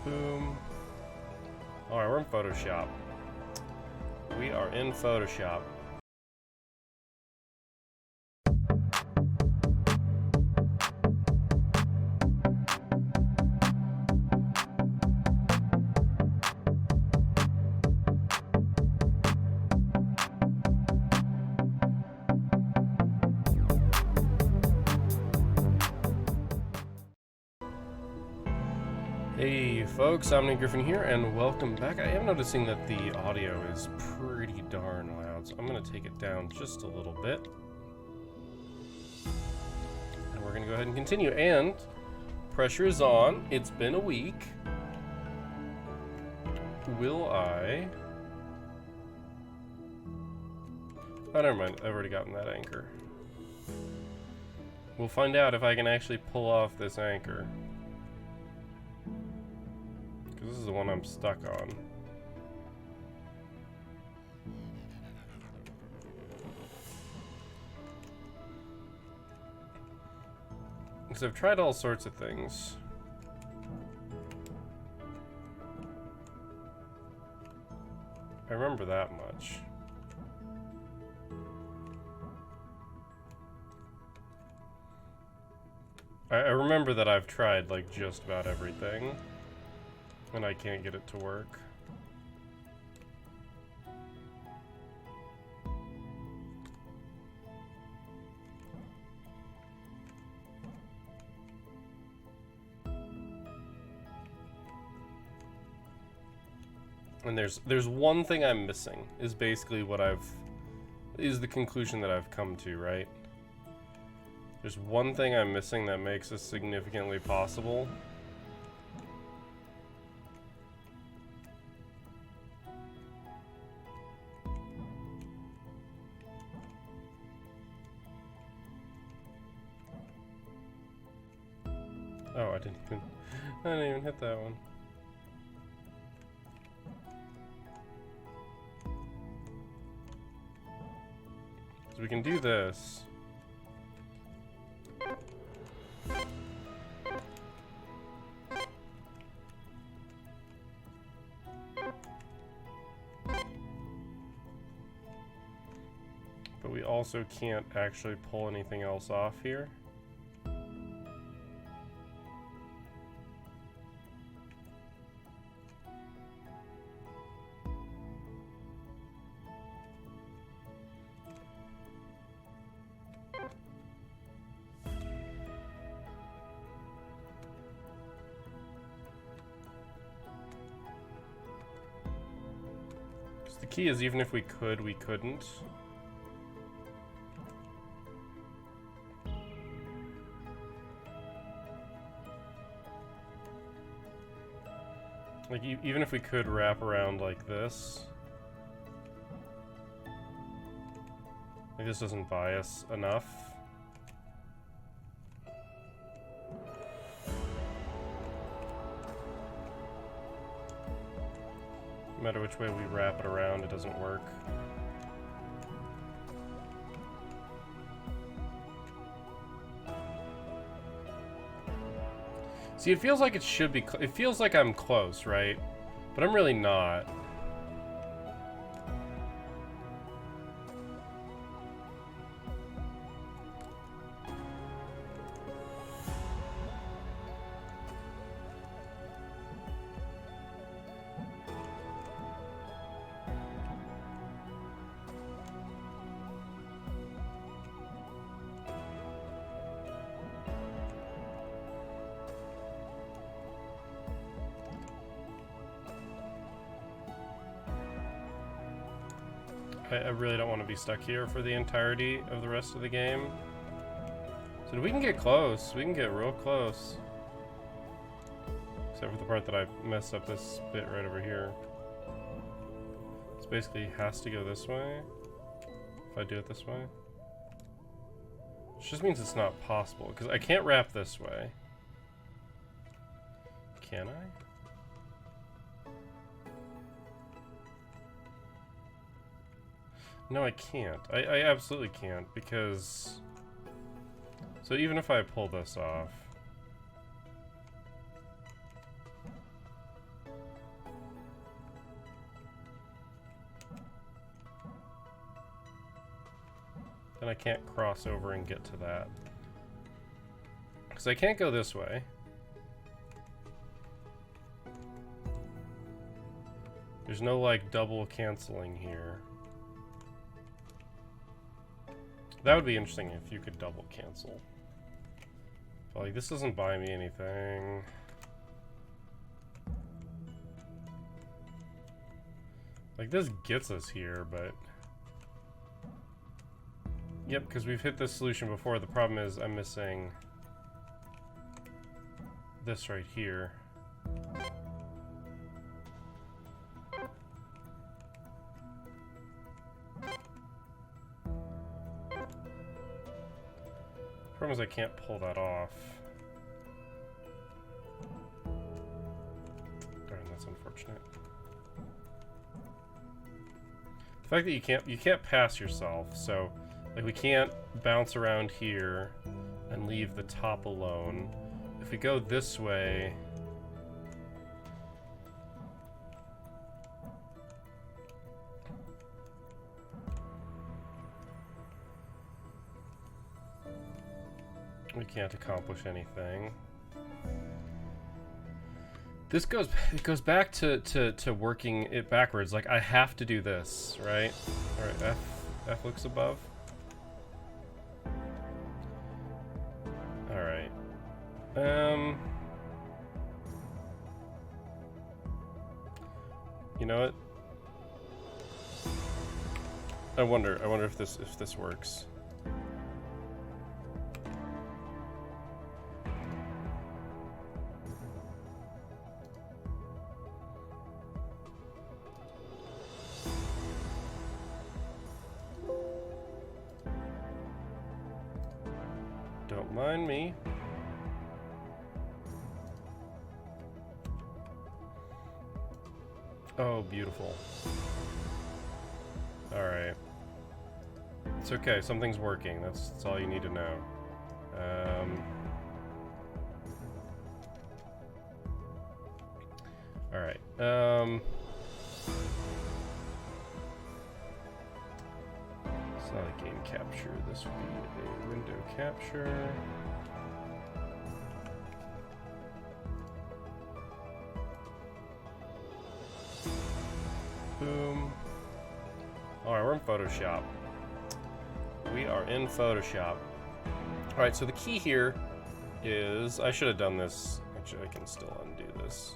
Boom. Alright, we're in Photoshop. We are in Photoshop. Hey folks, I'm Nate Griffin here, and welcome back. I am noticing that the audio is pretty darn loud, so I'm going to take it down just a little bit. And we're going to go ahead and continue, and pressure is on. It's been a week. Will I... Oh, never mind. I've already gotten that anchor. We'll find out if I can actually pull off this anchor. This is the one I'm stuck on. Because I've tried all sorts of things. I remember that much. I remember that I've tried like just about everything. And I can't get it to work. And there's one thing I'm missing, is basically what is the conclusion that I've come to, right? There's one thing I'm missing that makes this significantly possible. Oh, I didn't even hit that one. So we can do this. But we also can't actually pull anything else off here. The key is, even if we could, we couldn't. Like, even if we could wrap around like this. Like, this doesn't bias enough. No matter which way we wrap it around, it doesn't work. See, it feels like it should be, it feels like I'm close, right? But I'm really not. I really don't want to be stuck here for the entirety of the rest of the game. So we can get close. We can get real close. Except for the part that I messed up this bit right over here. This basically has to go this way. If I do it this way. Which just means it's not possible, because I can't wrap this way. Can I? No, I can't. I absolutely can't, because... So even if I pull this off... Then I can't cross over and get to that. Because I can't go this way. There's no, like, double canceling here. That would be interesting if you could double cancel. But, like, this doesn't buy me anything. Like, this gets us here, but... Yep, because we've hit this solution before. The problem is I'm missing this right here. Problem is I can't pull that off. Darn, that's unfortunate. The fact that you can't pass yourself, so like we can't bounce around here and leave the top alone. If we go this way, we can't accomplish anything. This goes back to working it backwards. Like I have to do this, right? All right, F looks above. All right. You know what? I wonder if this works. Don't mind me. Oh, beautiful. Alright. It's okay, something's working. That's all you need to know. Alright. It's not a game capture. This would be a window capture. Boom. Alright, we're in Photoshop. We are in Photoshop. Alright, so the key here is... I should have done this. Actually, I can still undo this.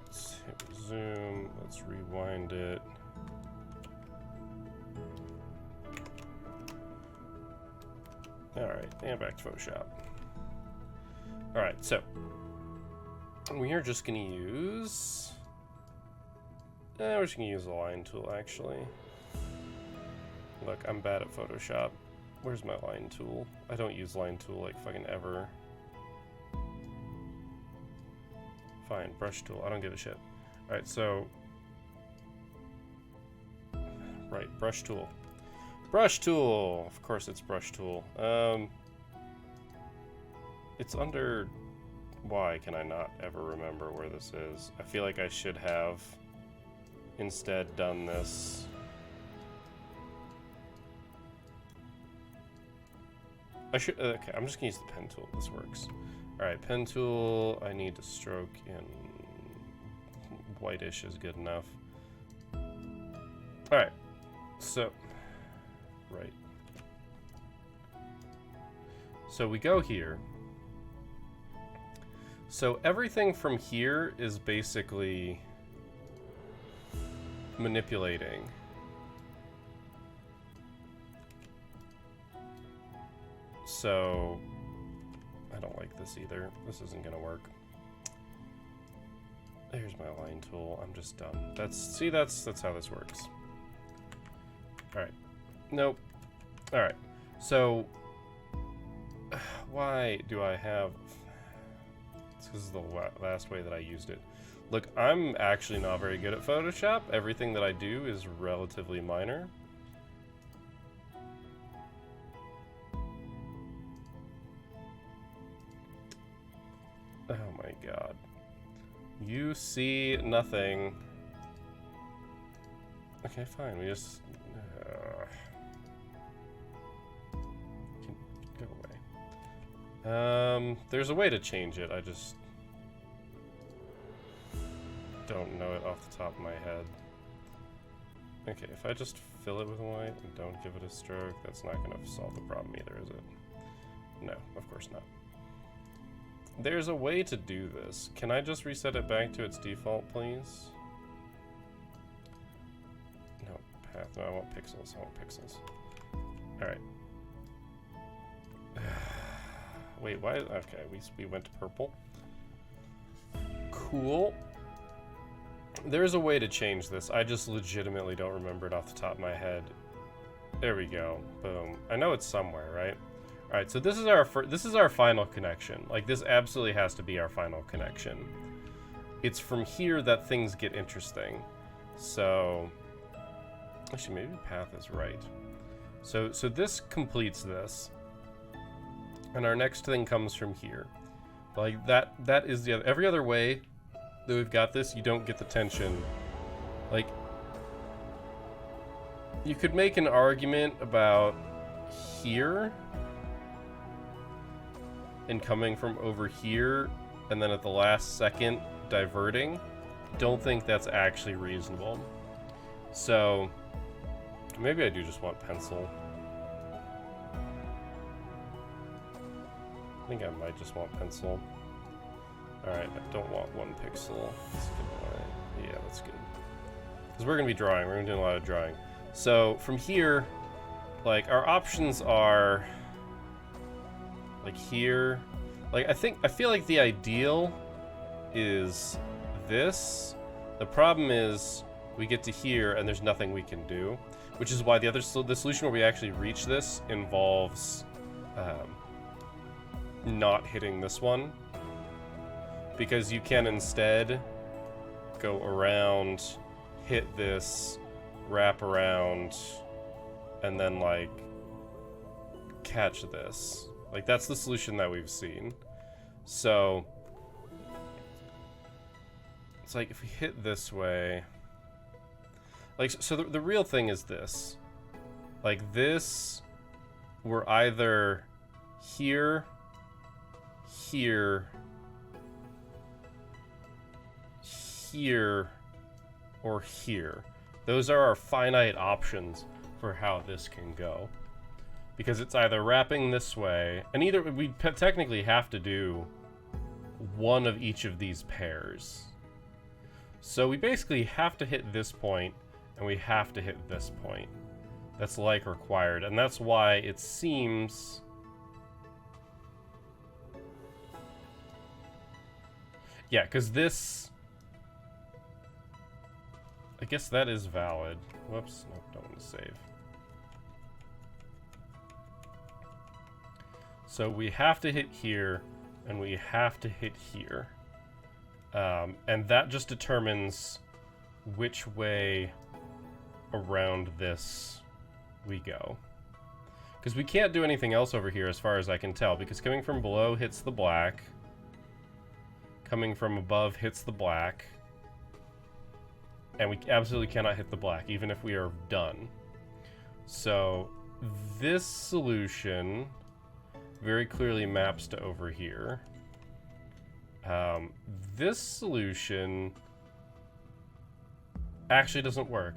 Let's hit zoom. Let's rewind it. Alright, and back to Photoshop. Alright, so... we are just going to use... we're just going to use the line tool, actually. Look, I'm bad at Photoshop. Where's my line tool? I don't use line tool, like, fucking ever. Fine, brush tool. I don't give a shit. Alright, so... right, brush tool. Brush tool! Of course it's brush tool. It's under... Why can I not ever remember where this is? I feel like I should have instead done this. I should, okay, I'm just gonna use the pen tool. This works. Alright, pen tool, I need to stroke in whitish is good enough. Alright, so, right. So we go here. So everything from here is basically manipulating. So I don't like this either. This isn't gonna work. There's my line tool. I'm just done. That's how this works. Alright. Nope. Alright. So why do I have... This is the last way that I used it. Look, I'm actually not very good at Photoshop. Everything that I do is relatively minor. Oh my god. You see nothing. Okay, fine. We just can go away. There's a way to change it. I just don't know it off the top of my head. Okay, if I just fill it with white and don't give it a stroke, that's not going to solve the problem either, is it? No, of course not. There's a way to do this. Can I just reset it back to its default, please? No, path. No, I want pixels. I want pixels. Alright. Wait, why? Okay, we went to purple. Cool. There's a way to change this. I just legitimately don't remember it off the top of my head. There we go. Boom. I know it's somewhere, right? All right. So this is our final connection. Like, this absolutely has to be our final connection. It's from here that things get interesting. So actually, maybe path is right. So this completes this, and our next thing comes from here. Like that is the other. Every other way that we've got this, you don't get the tension. Like, you could make an argument about here and coming from over here and then at the last second diverting. Don't think that's actually reasonable. So maybe I do just want pencil. I think I might just want pencil. Alright, I don't want 1 pixel. Let's get away. Yeah, that's good. Because we're going to be drawing. We're going to do a lot of drawing. So, from here, like, our options are, like, here. Like, I feel like the ideal is this. The problem is, we get to here, and there's nothing we can do. Which is why the solution where we actually reach this involves not hitting this one. Because you can instead go around, hit this, wrap around, and then, like, catch this. Like, that's the solution that we've seen. So it's like if we hit this way, like, so the real thing is this. Like, this, we're either here, here, here, or here. Those are our finite options for how this can go. Because it's either wrapping this way, and either we technically have to do one of each of these pairs. So we basically have to hit this point, and we have to hit this point. That's like required, and that's why it seems... Yeah, because this... I guess that is valid. Whoops, nope, don't want to save. So we have to hit here, and we have to hit here. And that just determines which way around this we go. Because we can't do anything else over here as far as I can tell, because coming from below hits the black. Coming from above hits the black. And we absolutely cannot hit the black, even if we are done. So this solution very clearly maps to over here. This solution actually doesn't work.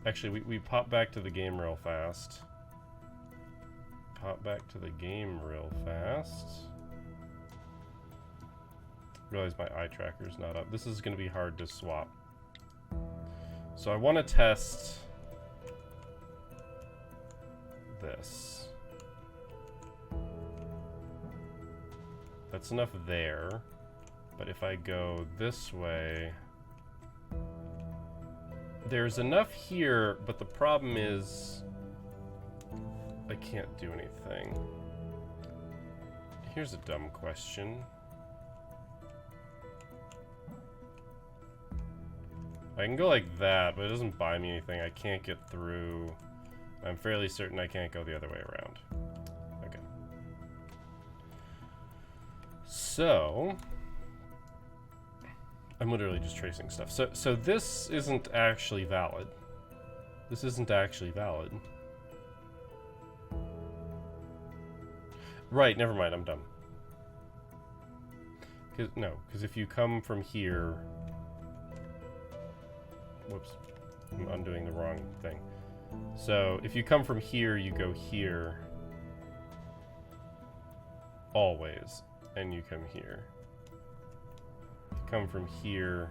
Actually, we pop back to the game real fast. Pop back to the game real fast. Realize my eye tracker's not up. This is going to be hard to swap. So I want to test this. That's enough there. But if I go this way, there's enough here, but the problem is I can't do anything. Here's a dumb question. I can go like that, but it doesn't buy me anything. I can't get through. I'm fairly certain I can't go the other way around. Okay. So I'm literally just tracing stuff. So this isn't actually valid. This isn't actually valid. Right, never mind, I'm dumb. Because if you come from here... Whoops. I'm undoing the wrong thing. So, if you come from here, you go here. Always. And you come here. If you come from here,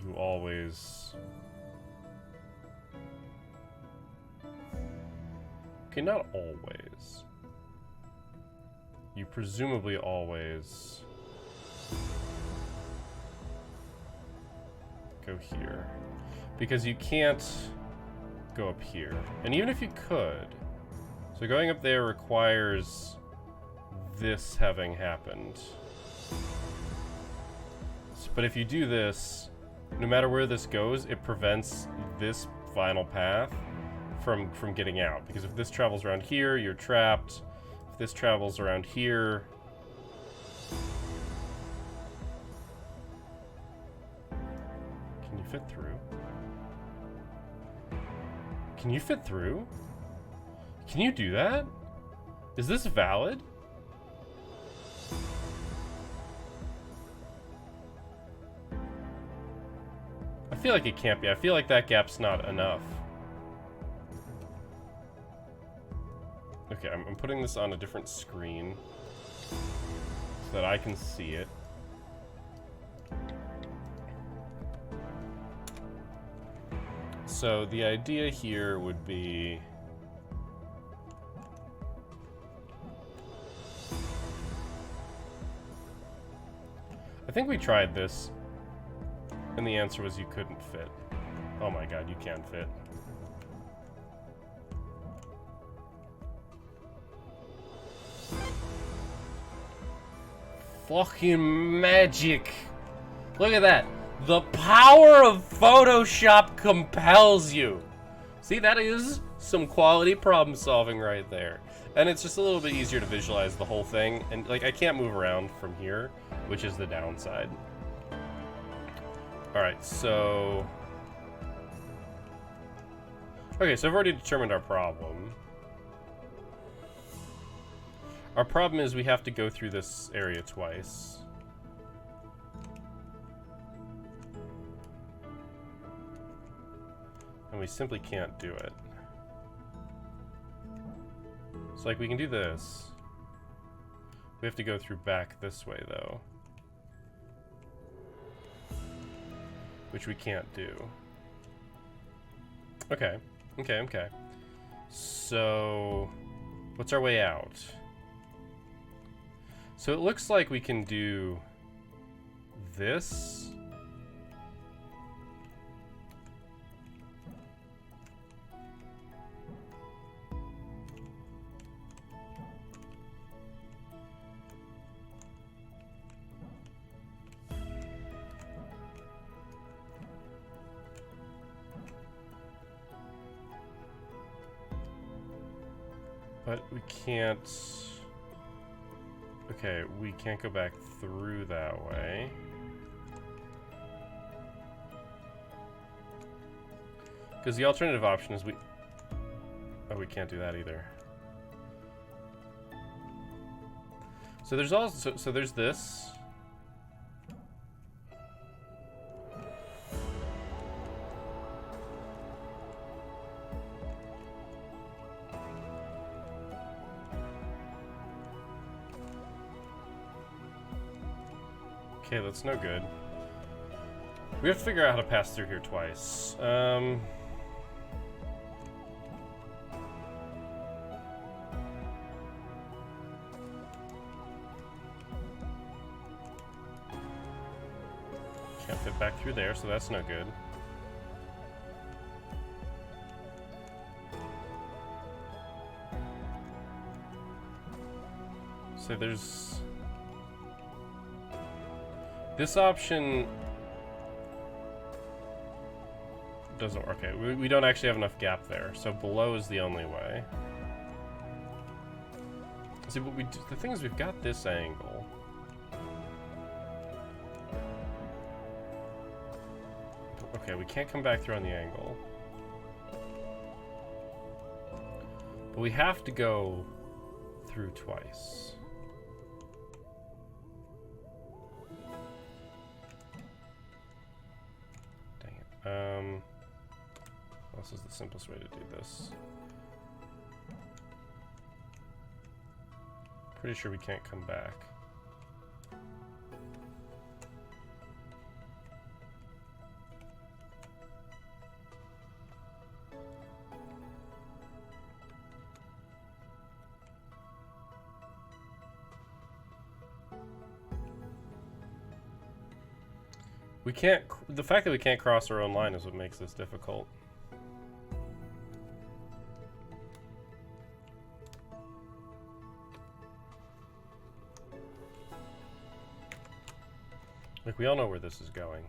you always... Okay, not always. You presumably always go here. Because you can't go up here. And even if you could, so going up there requires this having happened. But if you do this, no matter where this goes, it prevents this final path from getting out. Because if this travels around here, you're trapped. If this travels around here... Can you fit through? Can you fit through? Can you do that? Is this valid? I feel like it can't be. I feel like that gap's not enough. Okay, I'm putting this on a different screen so that I can see it. So the idea here would be... I think we tried this, and the answer was you couldn't fit. Oh my god, you can't fit. Fucking magic! Look at that! The power of Photoshop compels you! See, that is some quality problem solving right there. And it's just a little bit easier to visualize the whole thing. And, like, I can't move around from here, which is the downside. Alright, so... Okay, so I've already determined our problem. Our problem is we have to go through this area twice. And we simply can't do it. So, like, we can do this. We have to go through back this way, though. Which we can't do. Okay. Okay. So, what's our way out? So it looks like we can do this. But we can't... Okay, we can't go back through that way. Because the alternative option is we... Oh, we can't do that either. So there's also... So there's this. Okay, that's no good. We have to figure out how to pass through here twice. Can't fit back through there, so that's no good. So there's... This option doesn't work. Okay, we don't actually have enough gap there, so below is the only way. See, but the thing is, we've got this angle. Okay, we can't come back through on the angle. But we have to go through twice. Dang it. This is the simplest way to do this. Pretty sure we can't come back. We can't, the fact that we can't cross our own line is what makes this difficult. Like, we all know where this is going.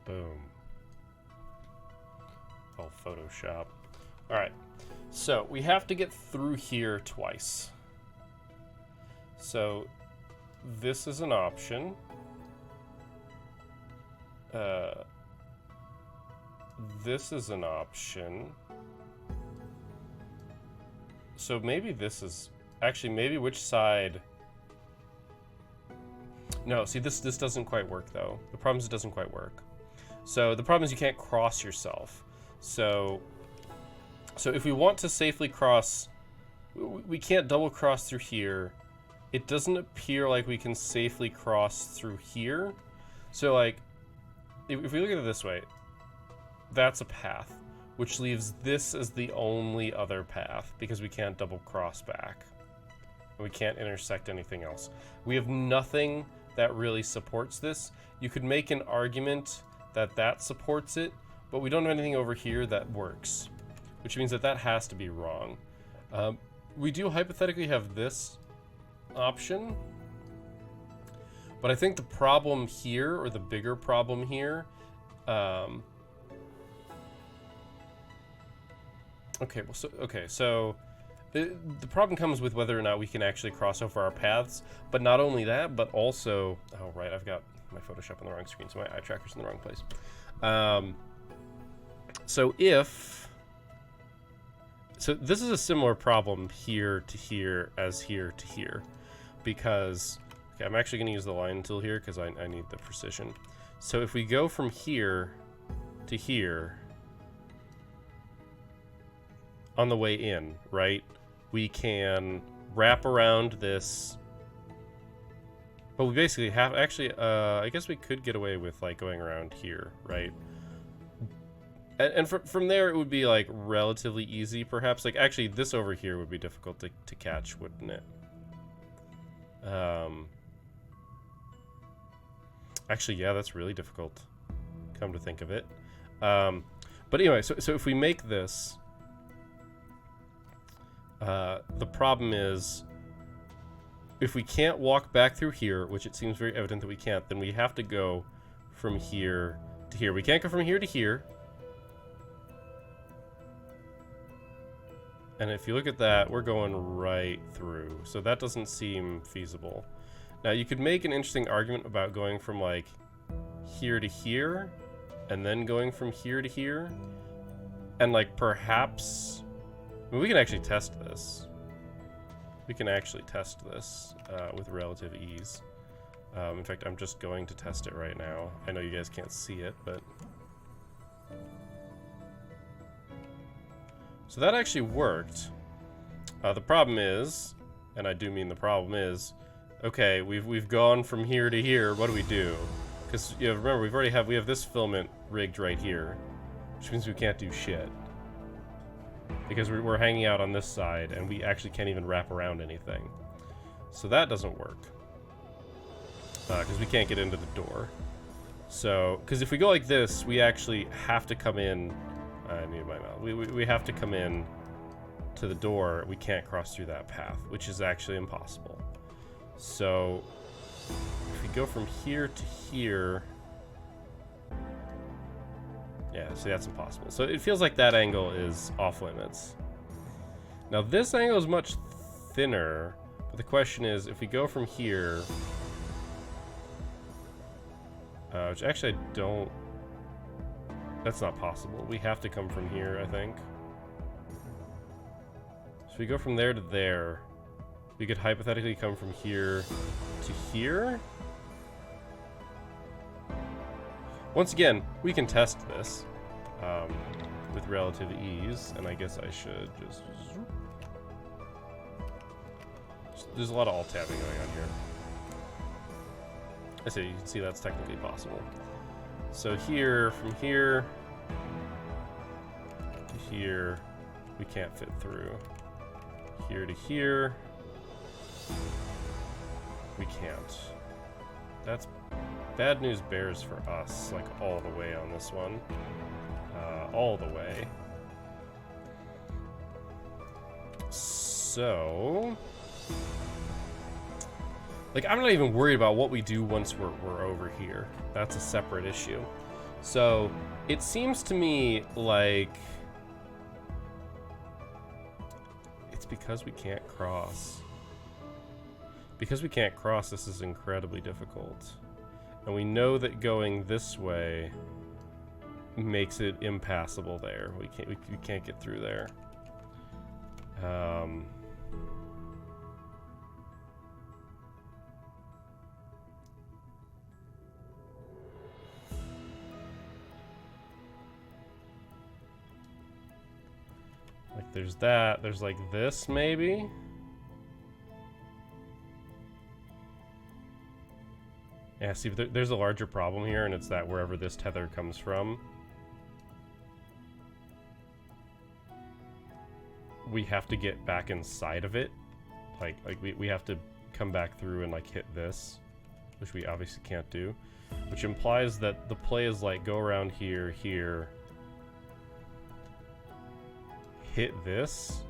Boom. Oh, Photoshop. Alright, so we have to get through here twice. So, this is an option. This is an option. So maybe this is... Actually, maybe which side... No, see, this doesn't quite work, though. The problem is it doesn't quite work. So the problem is you can't cross yourself. So if we want to safely cross... We can't double cross through here. It doesn't appear like we can safely cross through here. So, like, if we look at it this way, that's a path, which leaves this as the only other path, because we can't double cross back. And we can't intersect anything else. We have nothing that really supports this. You could make an argument that that supports it, but we don't have anything over here that works, which means that that has to be wrong. We do hypothetically have this option, but I think the problem here, or the bigger problem here, so the problem comes with whether or not we can actually cross over our paths, but not only that, but also, oh right, I've got my Photoshop on the wrong screen, so my eye tracker's in the wrong place. So this is a similar problem here to here as here to here, because, okay, I'm actually going to use the line tool here because I need the precision. So if we go from here to here on the way in, right, we can wrap around this, but we basically have, actually, I guess we could get away with, like, going around here, right? And from there, it would be, like, relatively easy, perhaps. Like, actually, this over here would be difficult to catch, wouldn't it? Actually, yeah, that's really difficult, come to think of it. But anyway, so if we make this, the problem is, if we can't walk back through here, which it seems very evident that we can't, then we have to go from here to here. We can't go from here to here. And if you look at that, we're going right through. So that doesn't seem feasible. Now, you could make an interesting argument about going from, like, here to here, and then going from here to here. And, like, perhaps... I mean, we can actually test this. We can actually test this with relative ease. In fact, I'm just going to test it right now. I know you guys can't see it, but... So that actually worked. The problem is, and I do mean the problem is, okay, we've gone from here to here. What do we do? Because, you know, remember, we have this filament rigged right here, which means we can't do shit, because we're hanging out on this side and we actually can't even wrap around anything. So that doesn't work, because we can't get into the door. So, because if we go like this, we actually have to come in. I need my mouth. We have to come in to the door. We can't cross through that path, which is actually impossible. So if we go from here to here, yeah, see, that's impossible. So it feels like that angle is off limits. Now this angle is much thinner, but the question is, if we go from here, which actually I don't, that's not possible. We have to come from here, I think. So if we go from there to there, we could hypothetically come from here to here. Once again, we can test this with relative ease, and I guess I should just... There's a lot of alt-tabbing going on here. I see, you can see that's technically possible. So here, from here to here, we can't fit through. Here to here, we can't. That's bad news bears for us, like all the way on this one. All the way. So... Like, I'm not even worried about what we do once we're over here. That's a separate issue. So, it seems to me like... It's because we can't cross. Because we can't cross, this is incredibly difficult. And we know that going this way makes it impassable there. We can't get through there. Like there's that, there's like this maybe? Yeah, see, there's a larger problem here, and it's that wherever this tether comes from, we have to get back inside of it. Like we have to come back through and like hit this, which we obviously can't do. Which implies that the play is like go around here, here, hit this,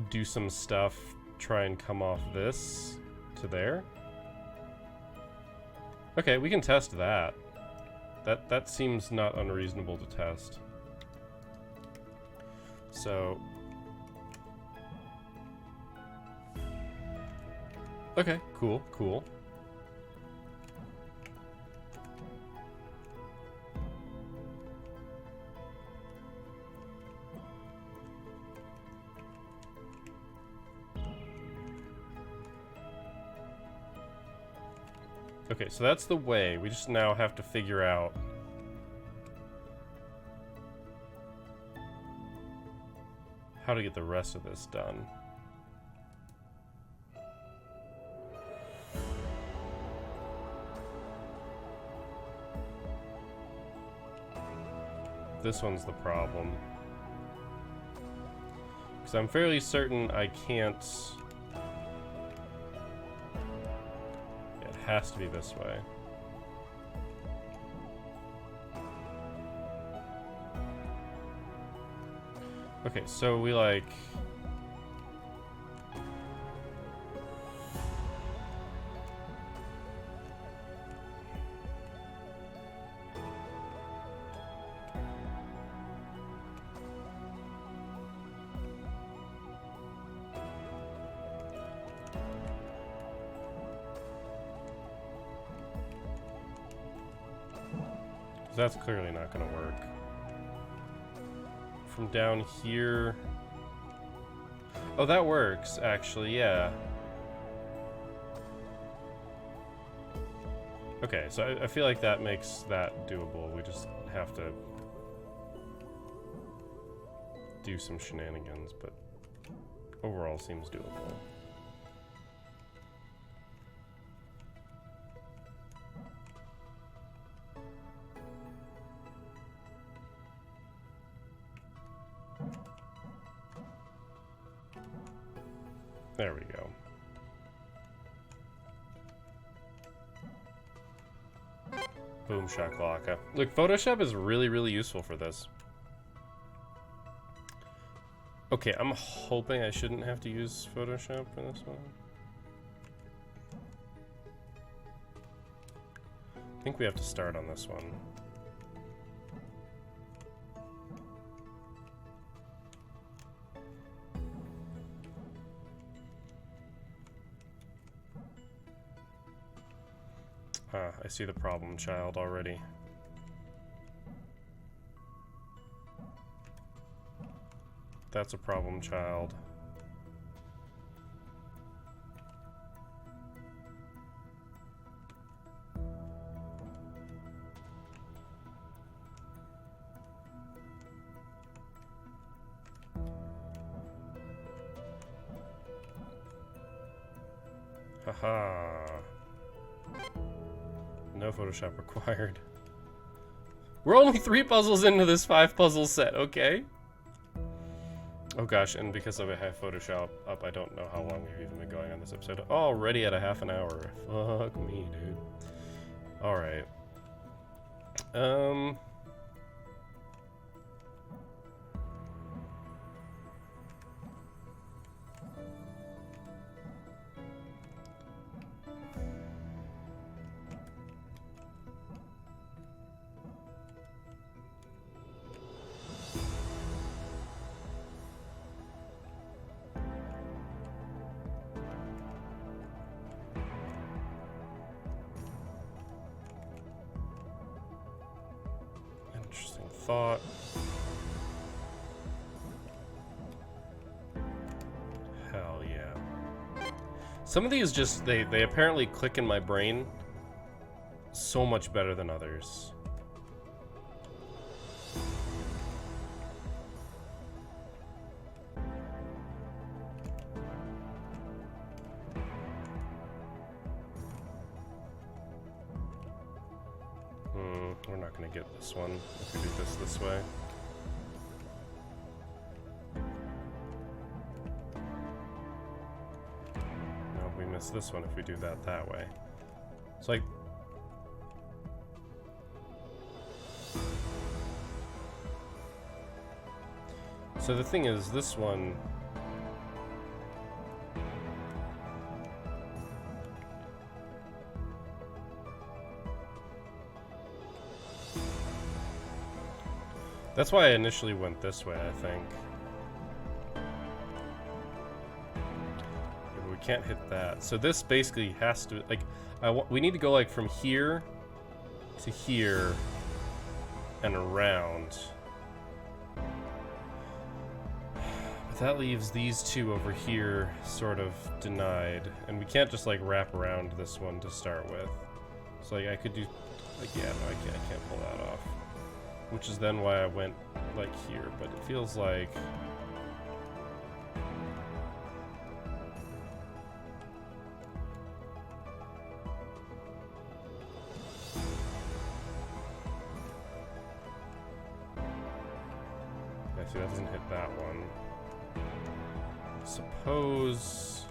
do some stuff, try and come off this to there. Okay, we can test that. That seems not unreasonable to test. So... Okay, cool, cool. Okay, so that's the way. We just now have to figure out how to get the rest of this done. This one's the problem. Because I'm fairly certain I can't... Has to be this way. Okay, so we like... That's clearly not going to work. From down here... Oh, that works, actually, yeah. Okay, so I feel like that makes that doable. We just have to do some shenanigans, but overall seems doable. There we go. Boom shakalaka. Look, Photoshop is really, really useful for this. Okay, I'm hoping I shouldn't have to use Photoshop for this one. I think we have to start on this one. Ah, I see the problem child already. That's a problem child. Haha. No Photoshop required. We're only 3 puzzles into this 5 puzzle set, okay? Oh gosh, and because of a high Photoshop up, I don't know how long we've even been going on this episode. Already at a half an hour. Fuck me, dude. Alright. Interesting thought. Hell yeah. Some of these just, they apparently click in my brain so much better than others. We're not gonna get this one if we do this way. No, we miss this one if we do that way. It's like... So the thing is, this one... That's why I initially went this way, I think. Yeah, we can't hit that. So this basically has to, like, we need to go like from here to here and around. But that leaves these two over here sort of denied. And we can't just like wrap around this one to start with. So like I could do, like, yeah, no, I can't pull that off. Which is then why I went like here, but it feels like... Yeah, see, that doesn't hit that one. Suppose...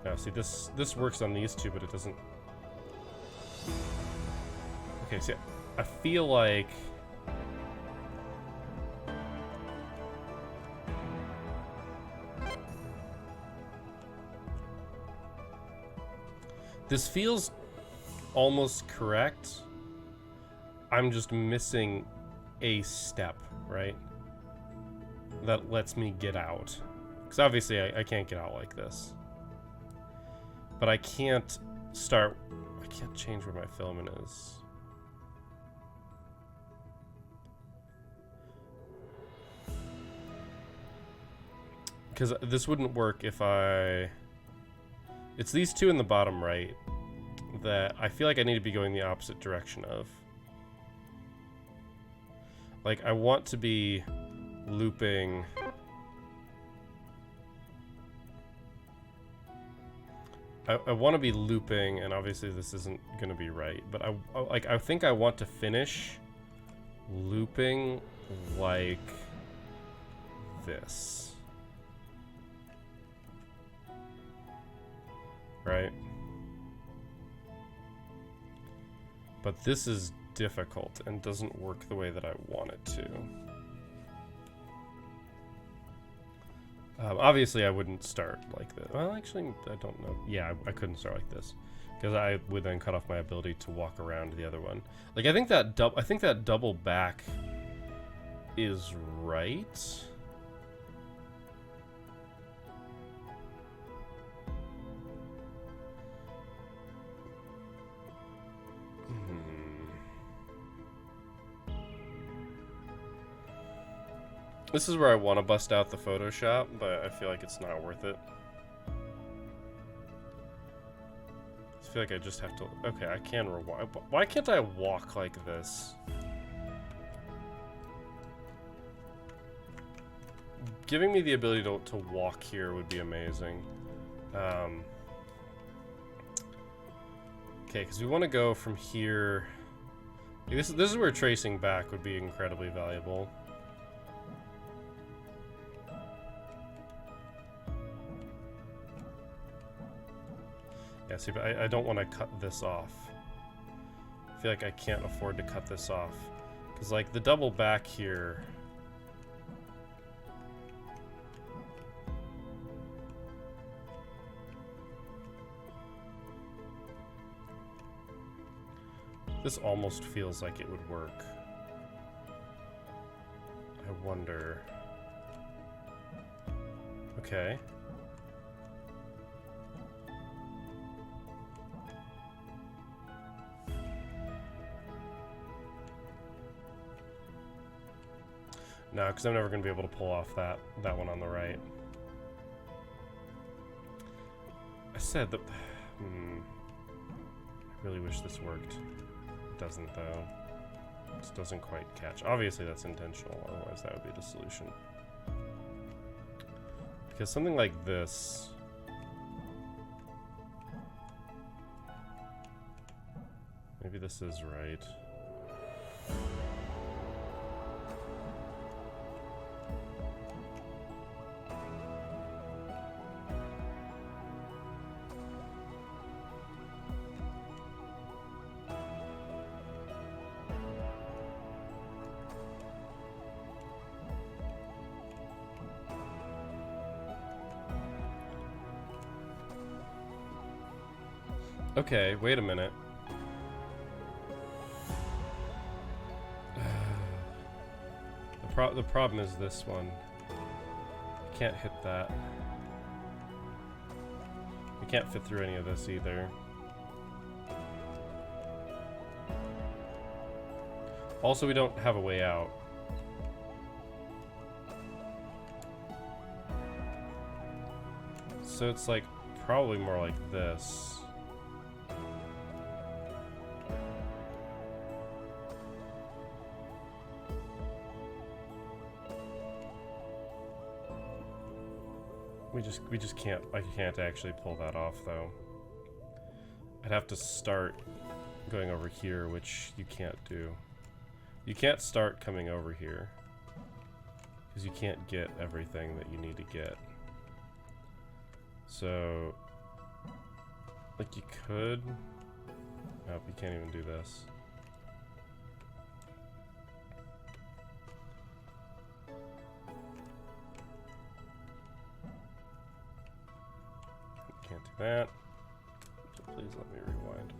Now, see, this works on these two, but it doesn't... Okay, see, I feel like... This feels almost correct. I'm just missing a step, right? That lets me get out. Because obviously I can't get out like this. But I can't start... I can't change where my filament is. Because this wouldn't work if I... It's these two in the bottom right that I feel like I need to be going the opposite direction of. Like, I want to be looping... I want to be looping, and obviously this isn't going to be right, but I think I want to finish looping like this. Right? But this is difficult and doesn't work the way that I want it to. Obviously, I wouldn't start like this. Well, actually, I don't know. Yeah, I couldn't start like this because I would then cut off my ability to walk around the other one. Like, I think that double back is right. This is where I want to bust out the Photoshop, but I feel like it's not worth it. I feel like I just have to... Okay, I can rewind. Why can't I walk like this? Giving me the ability to walk here would be amazing. Okay, because we want to go from here... This is where tracing back would be incredibly valuable. Yeah, see, but I don't want to cut this off. I feel like I can't afford to cut this off. Because, like, the double back here... This almost feels like it would work. I wonder... Okay. No, because I'm never going to be able to pull off that one on the right. I said that... I really wish this worked. It doesn't, though. It just doesn't quite catch. Obviously, that's intentional, otherwise that would be the solution. Because something like this... Maybe this is right. Okay, wait a minute. The problem is this one. Can't hit that. We can't fit through any of this either. Also, we don't have a way out. So it's like probably more like this. We just can't, I can't actually pull that off though. I'd have to start going over here, which you can't do. You can't start coming over here because you can't get everything that you need to get. So, like you could, nope, you can't even do this. Can't do that. So please let me rewind.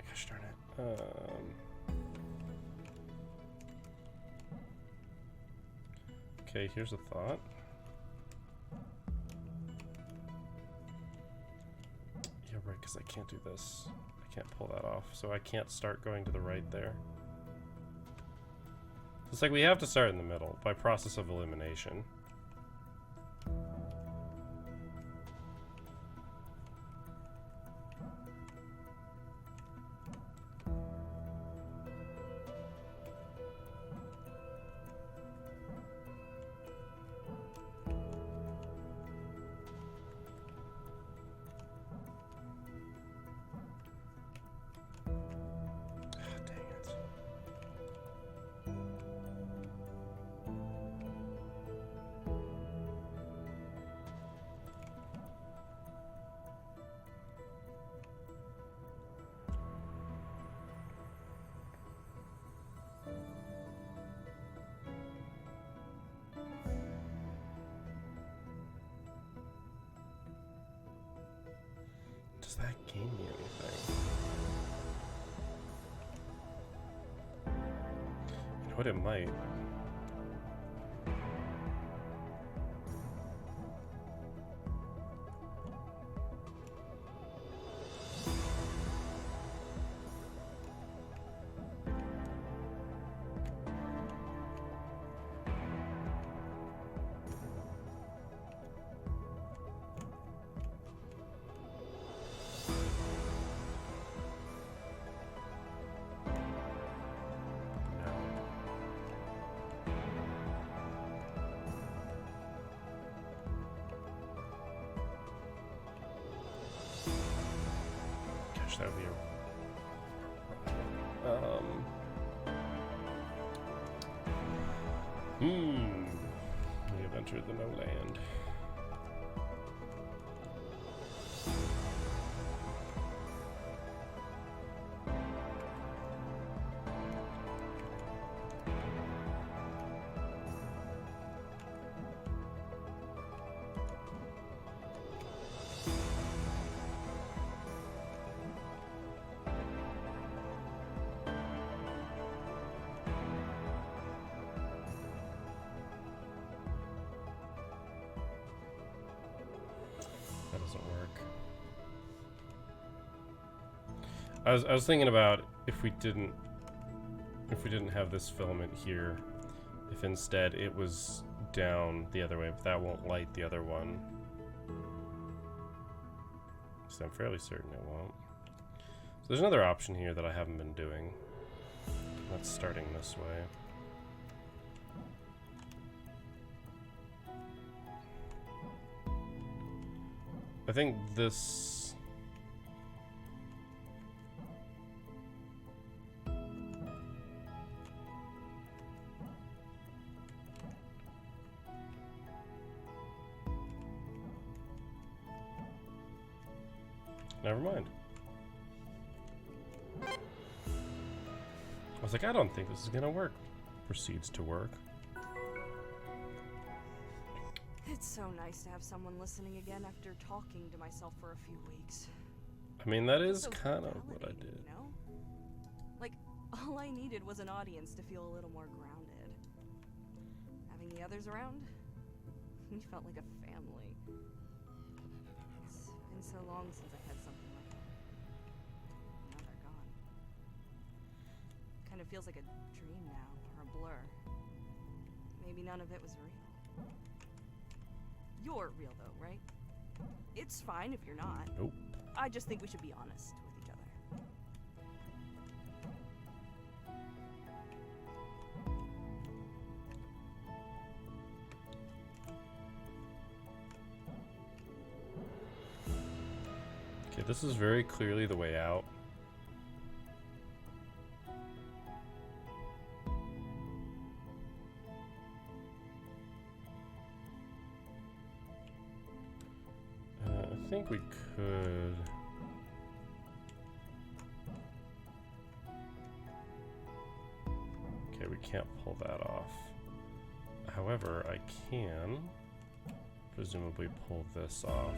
Gosh darn it. Okay, here's a thought. Yeah, right, because I can't do this. Can't pull that off, so I can't start going to the right there. It's like we have to start in the middle by process of elimination. Does that gain me anything? You know what, it might. gosh, that would be a... We have entered the no land. I was thinking about if we didn't have this filament here, if instead it was down the other way, but that won't light the other one. So I'm fairly certain it won't. So there's another option here that I haven't been doing. That's starting this way. I think this... Never mind. I was like, I don't think this is gonna work. Proceeds to work. It's so nice to have someone listening again after talking to myself for a few weeks. I mean, that is So kind of what I validating, did. You know? Like, all I needed was an audience to feel a little more grounded. Having the others around, we felt like a family. It's been so long since I had something like that. Now they're gone. Kind of feels like a dream now, or a blur. Maybe none of it was real. You're real though, right? It's fine if you're not. Nope. I just think we should be honest with each other. Okay, this is very clearly the way out. I think we could... Okay, we can't pull that off. However, I can presumably pull this off.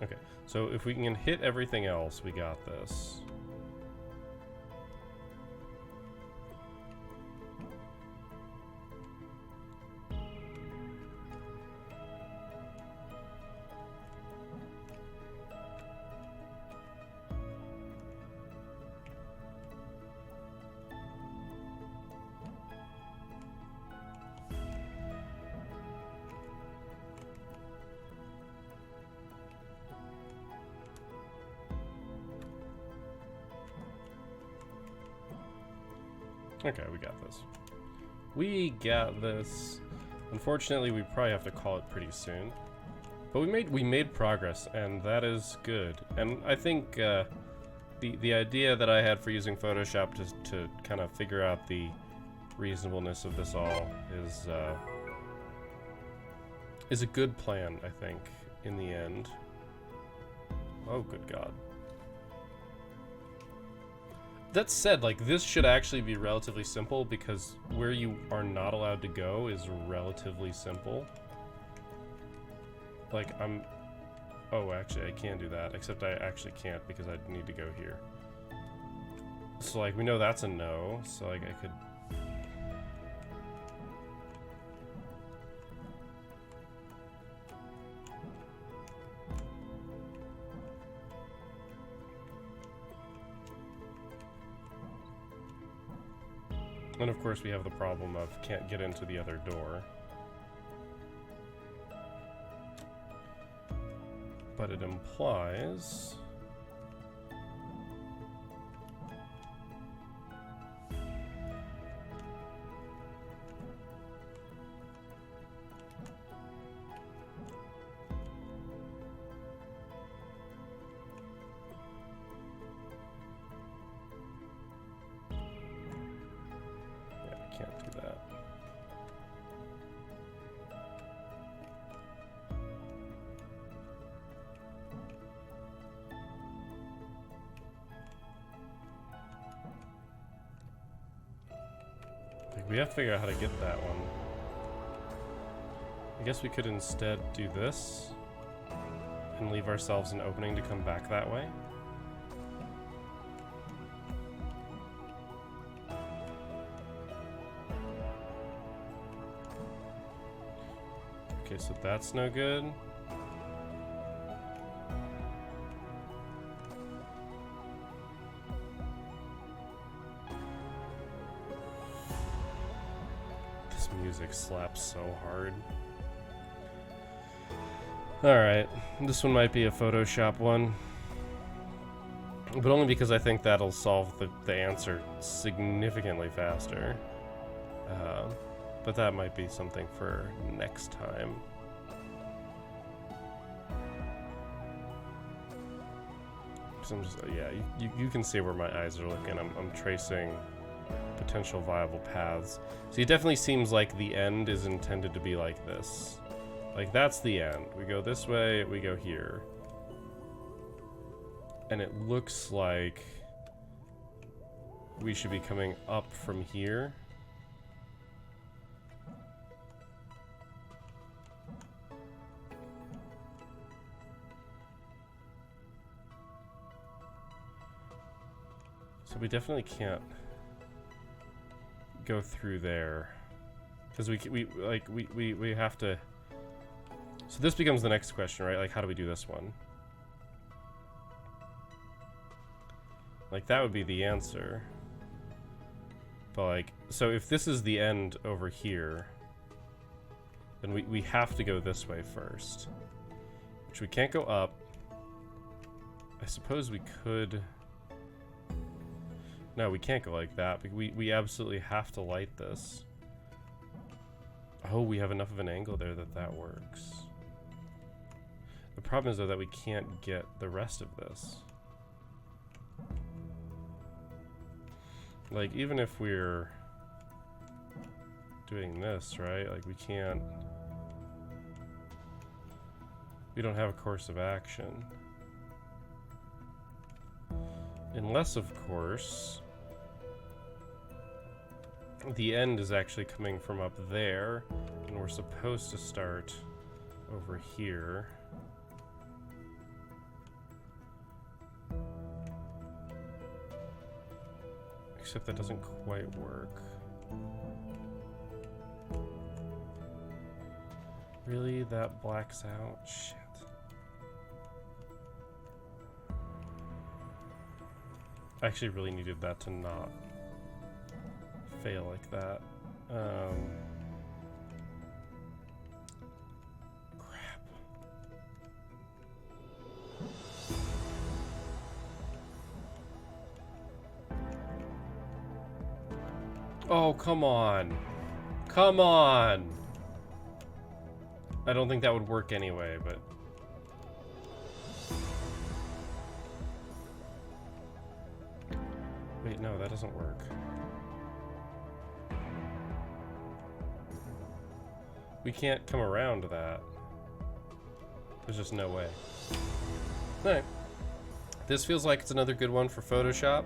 Okay, so if we can hit everything else, we got this. Okay, we got this. We got this. Unfortunately, we probably have to call it pretty soon. But we made progress, and that is good. And I think the idea that I had for using Photoshop to kind of figure out the reasonableness of this all is a good plan, I think, in the end. Oh, good God. That said, like, this should actually be relatively simple because where you are not allowed to go is relatively simple. Like, oh, actually, I can do that, except I actually can't because I need to go here. So, like, we know that's a no, so, like, I could... And of course we have the problem of can't get into the other door. But it implies... can't do that. Like, we have to figure out how to get that one. I guess we could instead do this and leave ourselves an opening to come back that way. Okay, so that's no good. This music slaps so hard. Alright, this one might be a Photoshop one. But only because I think that'll solve the answer significantly faster. But that might be something for next time. So I'm just, yeah, you can see where my eyes are looking. I'm tracing potential viable paths. So it definitely seems like the end is intended to be like this. Like, that's the end. We go this way, we go here. And it looks like we should be coming up from here. So we definitely can't go through there. Because we have to... So this becomes the next question, right? Like, how do we do this one? Like, that would be the answer. But, like, so if this is the end over here, then we have to go this way first. Which we can't go up. I suppose we could... No, we can't go like that. We absolutely have to light this. Oh, we have enough of an angle there that works. The problem is, though, that we can't get the rest of this. Like, even if we're doing this, right? Like, we can't... We don't have a course of action. Unless, of course, the end is actually coming from up there, and we're supposed to start over here. Except that doesn't quite work. Really? That blacks out? Shit. I actually really needed that to not fail like that. Crap. Oh, come on. Come on. I don't think that would work anyway, but... Wait, no, that doesn't work. We can't come around that. There's just no way. Alright. This feels like it's another good one for Photoshop,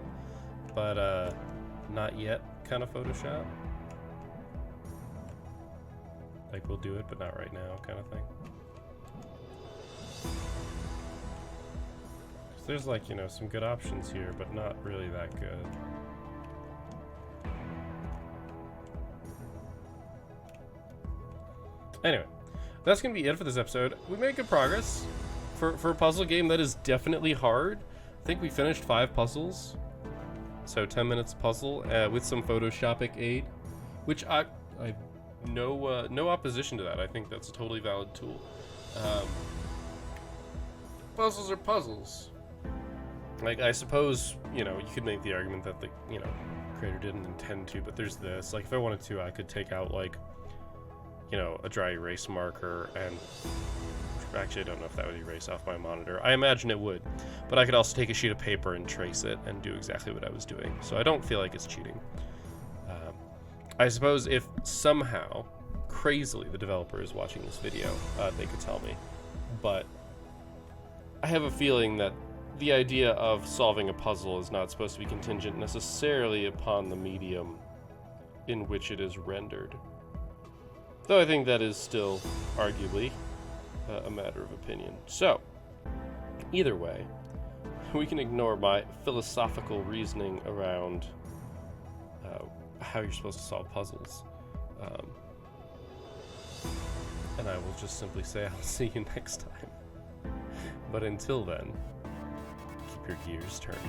but not yet kind of Photoshop. Like, we'll do it, but not right now kind of thing. So there's, like, you know, some good options here, but not really that good. Anyway, that's going to be it for this episode. We made good progress. For a puzzle game that is definitely hard, I think we finished 5 puzzles. So 10 minutes puzzle with some Photoshopic aid, which I no opposition to that. I think that's a totally valid tool. Puzzles are puzzles. Like, I suppose, you know, you could make the argument that the, you know, creator didn't intend to, but there's this. Like, if I wanted to, I could take out, like, you know, a dry erase marker and... Actually, I don't know if that would erase off my monitor. I imagine it would. But I could also take a sheet of paper and trace it and do exactly what I was doing. So I don't feel like it's cheating. I suppose if somehow, crazily, the developer is watching this video, they could tell me. But I have a feeling that the idea of solving a puzzle is not supposed to be contingent necessarily upon the medium in which it is rendered. Though I think that is still, arguably, a matter of opinion. So, either way, we can ignore my philosophical reasoning around how you're supposed to solve puzzles. And I will just simply say I'll see you next time. But until then, keep your gears turning.